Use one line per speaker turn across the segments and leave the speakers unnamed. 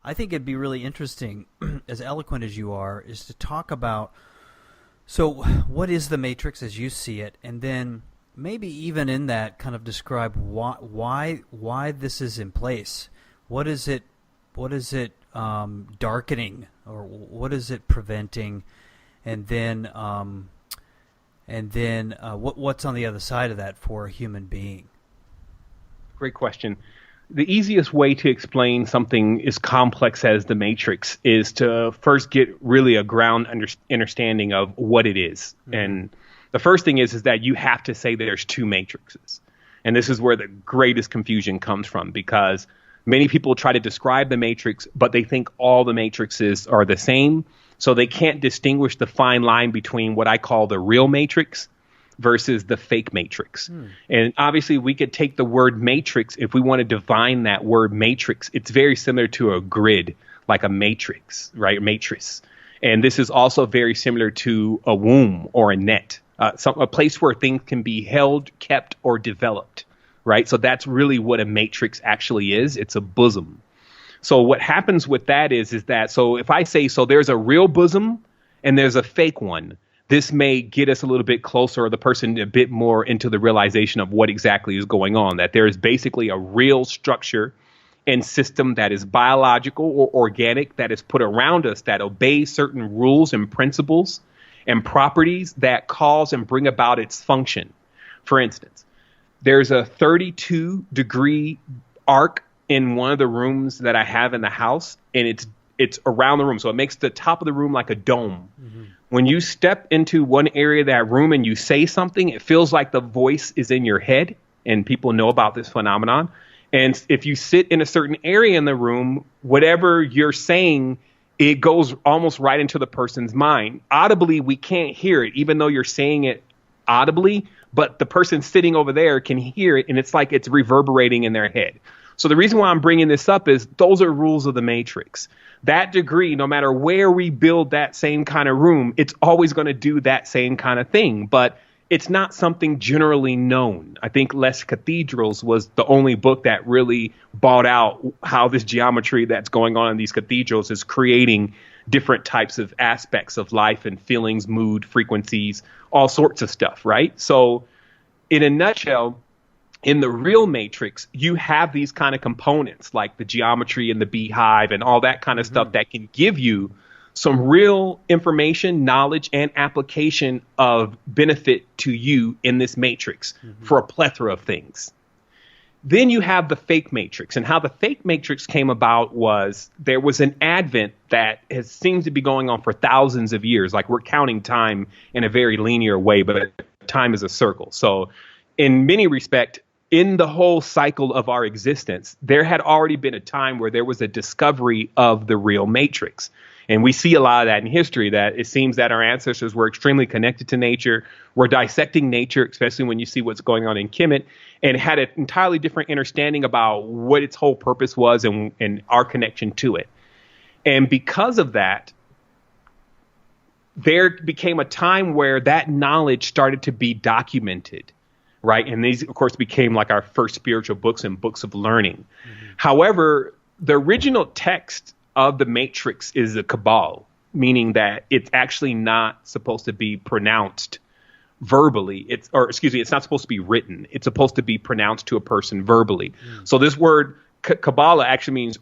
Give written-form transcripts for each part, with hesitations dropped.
I think it'd be really interesting, as eloquent as you are, is to talk about, so what is the matrix as you see it, and then maybe even in that kind of describe why this is in place. What is it darkening, or what is it preventing, and then what's on the other side of that for a human being?
Great question. The easiest way to explain something as complex as the matrix is to first get really a ground understanding of what it is. Mm-hmm. And the first thing is that you have to say there's two matrices. And this is where the greatest confusion comes from, because many people try to describe the matrix, but they think all the matrices are the same. So they can't distinguish the fine line between what I call the real matrix versus the fake matrix. And obviously we could take the word matrix, if we want to define that word matrix, it's very similar to a grid, like a matrix, right? Matrix. And this is also very similar to a womb or a net, a place where things can be held, kept, or developed, right? So that's really what a matrix actually is. It's a bosom. So what happens with that is that, so if I say, so there's a real bosom and there's a fake one, this may get us a little bit closer, or the person a bit more into the realization of what exactly is going on, that there is basically a real structure and system that is biological or organic that is put around us that obeys certain rules and principles and properties that cause and bring about its function. For instance, there's a 32-degree arc in one of the rooms that I have in the house, and it's around the room. So it makes the top of the room like a dome. Mm-hmm. When you step into one area of that room and you say something, it feels like the voice is in your head, and people know about this phenomenon. And if you sit in a certain area in the room, whatever you're saying, it goes almost right into the person's mind. Audibly, we can't hear it, even though you're saying it audibly, but the person sitting over there can hear it, and it's like it's reverberating in their head. So the reason why I'm bringing this up is those are rules of the matrix. That degree, no matter where we build that same kind of room, it's always going to do that same kind of thing. But it's not something generally known. I think Les Cathedrals was the only book that really brought out how this geometry that's going on in these cathedrals is creating different types of aspects of life and feelings, mood, frequencies, all sorts of stuff, right? So in a nutshell, in the real matrix, you have these kind of components like the geometry and the beehive and all that kind of stuff that can give you some real information, knowledge, and application of benefit to you in this matrix for a plethora of things. Then you have the fake matrix, and how the fake matrix came about was there was an advent that has seemed to be going on for thousands of years. Like, we're counting time in a very linear way, but time is a circle. So in many respects, in the whole cycle of our existence, there had already been a time where there was a discovery of the real matrix. And we see a lot of that in history, that it seems that our ancestors were extremely connected to nature, were dissecting nature, especially when you see what's going on in Kemet, and had an entirely different understanding about what its whole purpose was and our connection to it. And because of that, there became a time where that knowledge started to be documented. Right. And these, of course, became like our first spiritual books and books of learning. However, the original text of the Matrix is a Kabbalah, meaning that it's actually not supposed to be pronounced verbally. It's not supposed to be written. It's supposed to be pronounced to a person verbally. So this word Kabbalah actually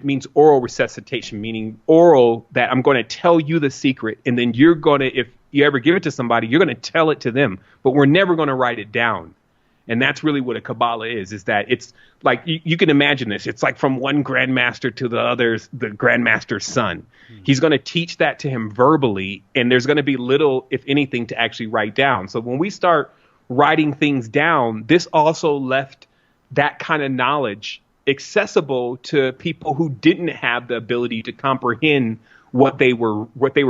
means oral resuscitation, meaning oral, that I'm going to tell you the secret, and then you're going to, if you ever give it to somebody, you're going to tell it to them, but we're never going to write it down. And that's really what a Kabbalah is that it's like, you can imagine this. It's like from one grandmaster to the others, the grandmaster's son. He's going to teach that to him verbally, and there's going to be little, if anything, to actually write down. So when we start writing things down, this also left that kind of knowledge accessible to people who didn't have the ability to comprehend what they were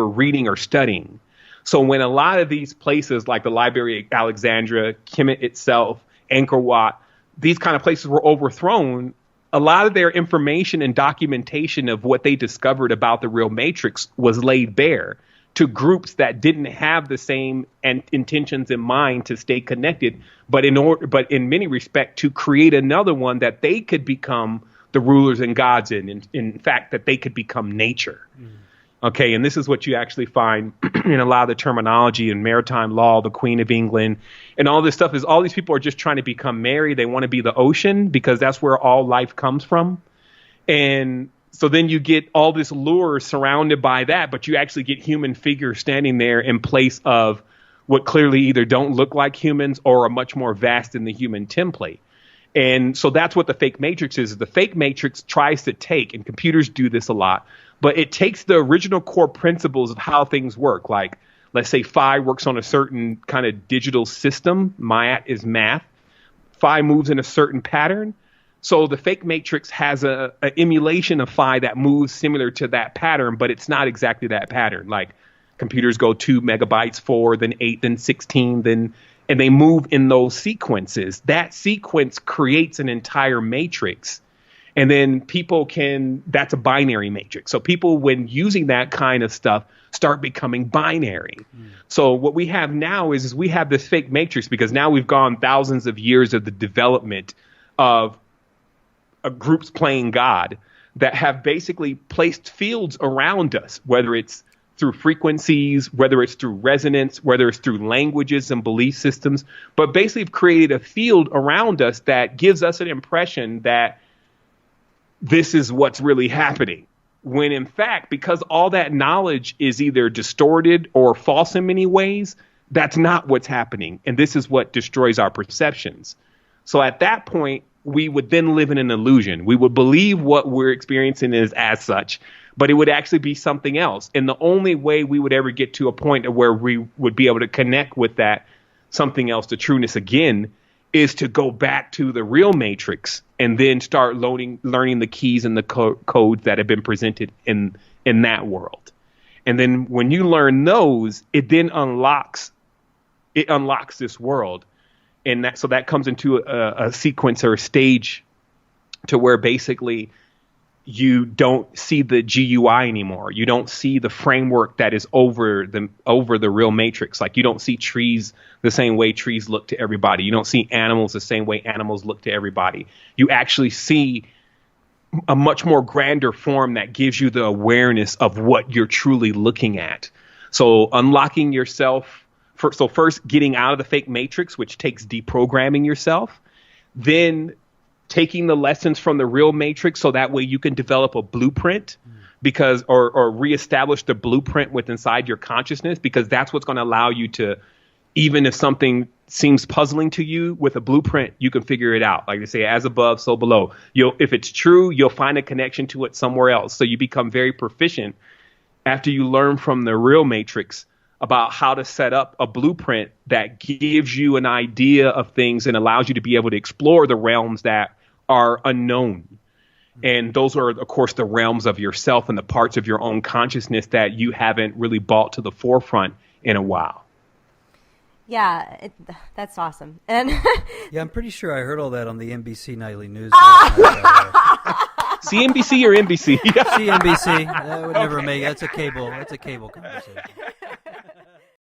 reading or studying. So when a lot of these places like the Library of Alexandria, Kemet itself, Angkor Wat, these kind of places were overthrown, a lot of their information and documentation of what they discovered about the real matrix was laid bare to groups that didn't have the same intentions in mind to stay connected, but in many respects to create another one that they could become the rulers and gods in fact, that they could become nature. Okay, and this is what you actually find in a lot of the terminology in maritime law, the Queen of England, and all this stuff is all these people are just trying to become Mary. They want to be the ocean because that's where all life comes from. And so then you get all this lure surrounded by that, but you actually get human figures standing there in place of what clearly either don't look like humans or are much more vast in the human template. And so that's what the fake matrix is. The fake matrix tries to take, and computers do this a lot, but it takes the original core principles of how things work. Like, let's say phi works on a certain kind of digital system. Mat is math. Phi moves in a certain pattern. So the fake matrix has an emulation of phi that moves similar to that pattern, but it's not exactly that pattern. Like computers go 2 megabytes, 4, then 8, then 16, and they move in those sequences. That sequence creates an entire matrix. And then that's a binary matrix. So people, when using that kind of stuff, start becoming binary. So what we have now is we have this fake matrix because now we've gone thousands of years of the development of groups playing God that have basically placed fields around us, whether it's through frequencies, whether it's through resonance, whether it's through languages and belief systems, but basically have created a field around us that gives us an impression that this is what's really happening. When in fact, because all that knowledge is either distorted or false in many ways, that's not what's happening. And this is what destroys our perceptions. So at that point, we would then live in an illusion. We would believe what we're experiencing is as such, but it would actually be something else. And the only way we would ever get to a point of where we would be able to connect with that something else, the trueness again, is to go back to the real matrix and then start learning the keys and the codes that have been presented in that world. And then when you learn those, it then unlocks this world. And so that comes into a sequence or a stage to where basically you don't see the GUI anymore. You don't see the framework that is over the real matrix. Like you don't see trees the same way trees look to everybody. You don't see animals the same way animals look to everybody. You actually see a much more grander form that gives you the awareness of what you're truly looking at. So unlocking yourself. So first getting out of the fake matrix, which takes deprogramming yourself, then taking the lessons from the real matrix so that way you can develop a blueprint or reestablish the blueprint within inside your consciousness, because that's what's going to allow you to, even if something seems puzzling to you, with a blueprint, you can figure it out. Like they say, as above, so below. If it's true, you'll find a connection to it somewhere else. So you become very proficient after you learn from the real matrix about how to set up a blueprint that gives you an idea of things and allows you to be able to explore the realms that are unknown. And those are, of course, the realms of yourself and the parts of your own consciousness that you haven't really brought to the forefront in a while.
Yeah, that's awesome. And
yeah, I'm pretty sure I heard all that on the NBC Nightly News.
CNBC or NBC?
CNBC. That would never make. That's a cable conversation.